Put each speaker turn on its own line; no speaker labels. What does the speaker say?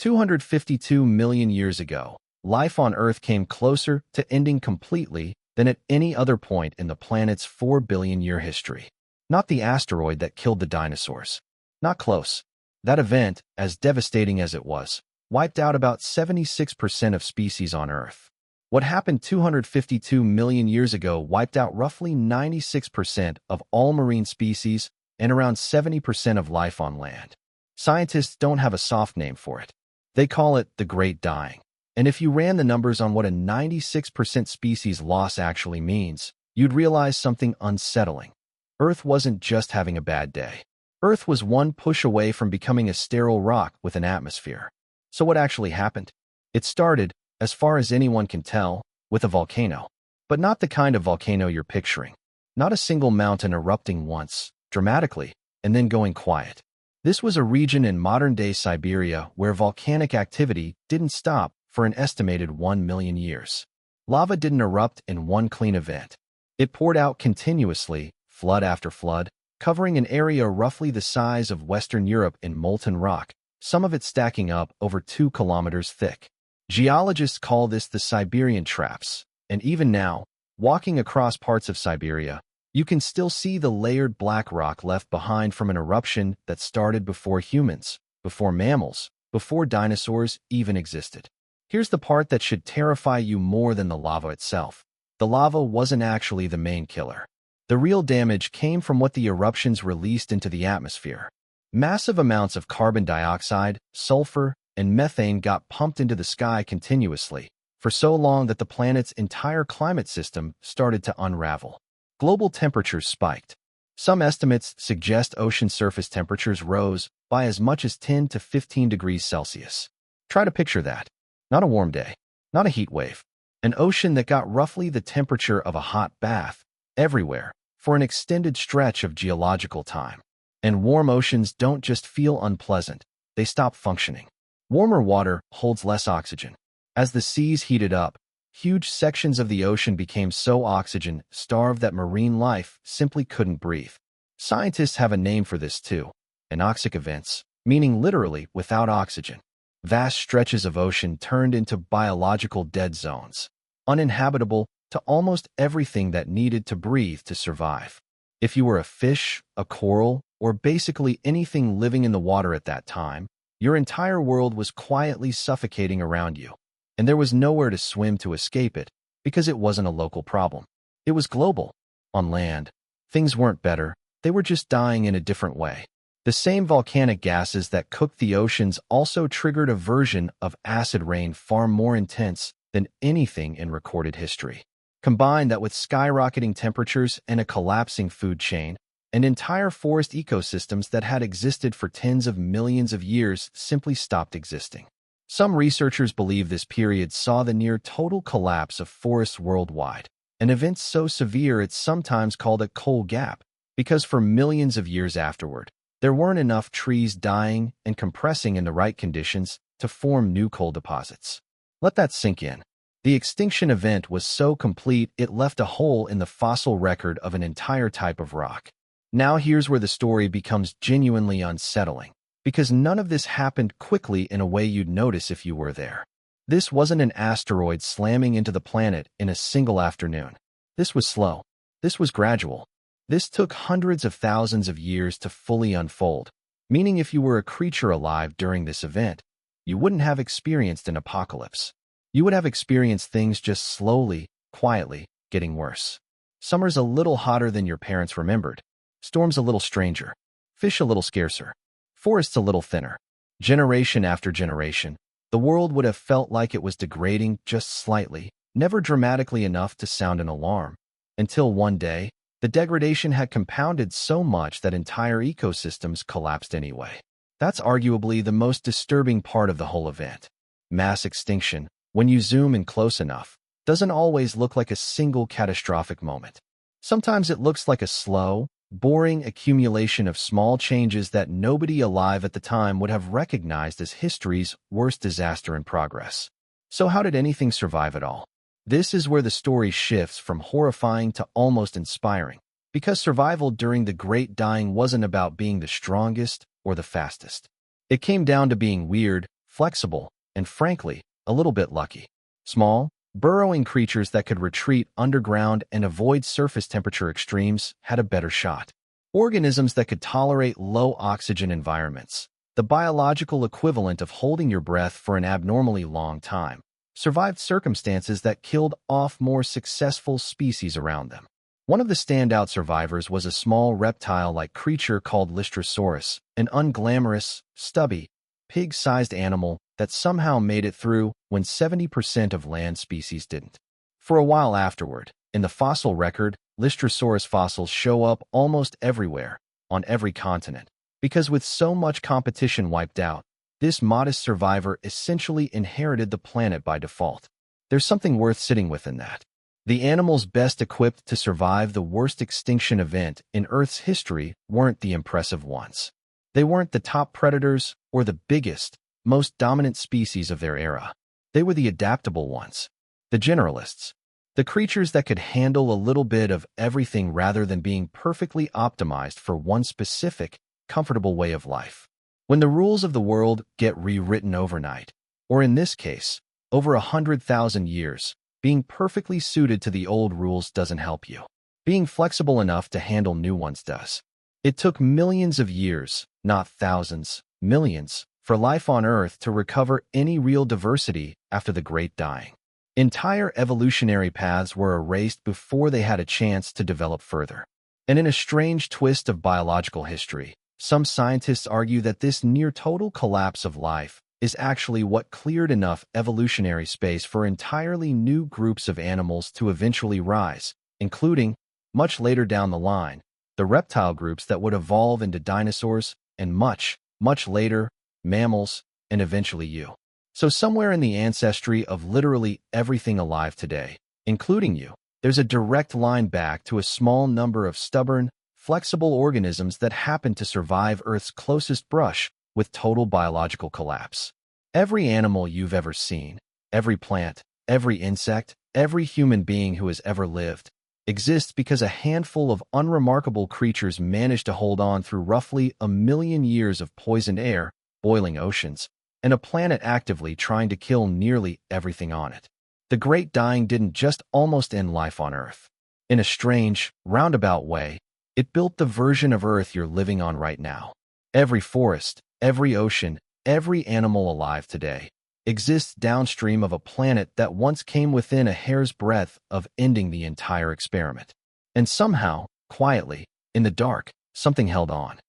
252 million years ago, life on Earth came closer to ending completely than at any other point in the planet's 4 billion-year history. Not the asteroid that killed the dinosaurs. Not close. That event, as devastating as it was, wiped out about 76% of species on Earth. What happened 252 million years ago wiped out roughly 96% of all marine species and around 70% of life on land. Scientists don't have a soft name for it. They call it the Great Dying. And if you ran the numbers on what a 96% species loss actually means, you'd realize something unsettling. Earth wasn't just having a bad day. Earth was one push away from becoming a sterile rock with an atmosphere. So what actually happened? It started, as far as anyone can tell, with a volcano. But not the kind of volcano you're picturing. Not a single mountain erupting once, dramatically, and then going quiet. This was a region in modern-day Siberia where volcanic activity didn't stop for an estimated 1 million years. Lava didn't erupt in one clean event. It poured out continuously, flood after flood, covering an area roughly the size of Western Europe in molten rock, some of it stacking up over 2 kilometers thick. Geologists call this the Siberian Traps, and even now, walking across parts of Siberia, you can still see the layered black rock left behind from an eruption that started before humans, before mammals, before dinosaurs even existed. Here's the part that should terrify you more than the lava itself. The lava wasn't actually the main killer. The real damage came from what the eruptions released into the atmosphere. Massive amounts of carbon dioxide, sulfur, and methane got pumped into the sky continuously, for so long that the planet's entire climate system started to unravel. Global temperatures spiked. Some estimates suggest ocean surface temperatures rose by as much as 10 to 15 degrees Celsius. Try to picture that. Not a warm day, not a heat wave. An ocean that got roughly the temperature of a hot bath, everywhere, for an extended stretch of geological time. And warm oceans don't just feel unpleasant, they stop functioning. Warmer water holds less oxygen. As the seas heated up, huge sections of the ocean became so oxygen-starved that marine life simply couldn't breathe. Scientists have a name for this too, anoxic events, meaning literally without oxygen. Vast stretches of ocean turned into biological dead zones, uninhabitable to almost everything that needed to breathe to survive. If you were a fish, a coral, or basically anything living in the water at that time, your entire world was quietly suffocating around you. And there was nowhere to swim to escape it, because it wasn't a local problem. It was global. On land, things weren't better, they were just dying in a different way. The same volcanic gases that cooked the oceans also triggered a version of acid rain far more intense than anything in recorded history. Combine that with skyrocketing temperatures and a collapsing food chain, and entire forest ecosystems that had existed for tens of millions of years simply stopped existing. Some researchers believe this period saw the near total collapse of forests worldwide, an event so severe it's sometimes called a coal gap, because for millions of years afterward, there weren't enough trees dying and compressing in the right conditions to form new coal deposits. Let that sink in. The extinction event was so complete it left a hole in the fossil record of an entire type of rock. Now here's where the story becomes genuinely unsettling, because none of this happened quickly in a way you'd notice if you were there. This wasn't an asteroid slamming into the planet in a single afternoon. This was slow. This was gradual. This took hundreds of thousands of years to fully unfold, meaning if you were a creature alive during this event, you wouldn't have experienced an apocalypse. You would have experienced things just slowly, quietly, getting worse. Summers a little hotter than your parents remembered. Storms a little stranger. Fish a little scarcer. Forests a little thinner. Generation after generation, the world would have felt like it was degrading just slightly, never dramatically enough to sound an alarm. Until one day, the degradation had compounded so much that entire ecosystems collapsed anyway. That's arguably the most disturbing part of the whole event. Mass extinction, when you zoom in close enough, doesn't always look like a single catastrophic moment. Sometimes it looks like a slow, boring accumulation of small changes that nobody alive at the time would have recognized as history's worst disaster in progress. So how did anything survive at all? This is where the story shifts from horrifying to almost inspiring, because survival during the Great Dying wasn't about being the strongest or the fastest. It came down to being weird, flexible, and frankly, a little bit lucky. Small, burrowing creatures that could retreat underground and avoid surface temperature extremes had a better shot. Organisms that could tolerate low oxygen environments, the biological equivalent of holding your breath for an abnormally long time, survived circumstances that killed off more successful species around them. One of the standout survivors was a small reptile-like creature called Lystrosaurus, an unglamorous, stubby, pig-sized animal that somehow made it through when 70% of land species didn't. For a while afterward, in the fossil record, Lystrosaurus fossils show up almost everywhere, on every continent, because with so much competition wiped out, this modest survivor essentially inherited the planet by default. There's something worth sitting with in that. The animals best equipped to survive the worst extinction event in Earth's history weren't the impressive ones. They weren't the top predators or the biggest, most dominant species of their era. They were the adaptable ones, the generalists, the creatures that could handle a little bit of everything rather than being perfectly optimized for one specific, comfortable way of life. When the rules of the world get rewritten overnight, or in this case, over 100,000 years, being perfectly suited to the old rules doesn't help you. Being flexible enough to handle new ones does. It took millions of years, not thousands, millions, for life on Earth to recover any real diversity after the Great Dying. Entire evolutionary paths were erased before they had a chance to develop further. And in a strange twist of biological history, some scientists argue that this near-total collapse of life is actually what cleared enough evolutionary space for entirely new groups of animals to eventually rise, including, much later down the line, the reptile groups that would evolve into dinosaurs, and much, much later, mammals, and eventually you. So somewhere in the ancestry of literally everything alive today, including you, there's a direct line back to a small number of stubborn, flexible organisms that happen to survive Earth's closest brush with total biological collapse. Every animal you've ever seen, every plant, every insect, every human being who has ever lived, exists because a handful of unremarkable creatures managed to hold on through roughly 1 million years of poisoned air, boiling oceans, and a planet actively trying to kill nearly everything on it. The Great Dying didn't just almost end life on Earth. In a strange, roundabout way, it built the version of Earth you're living on right now. Every forest, every ocean, every animal alive today exists downstream of a planet that once came within a hair's breadth of ending the entire experiment. And somehow, quietly, in the dark, something held on.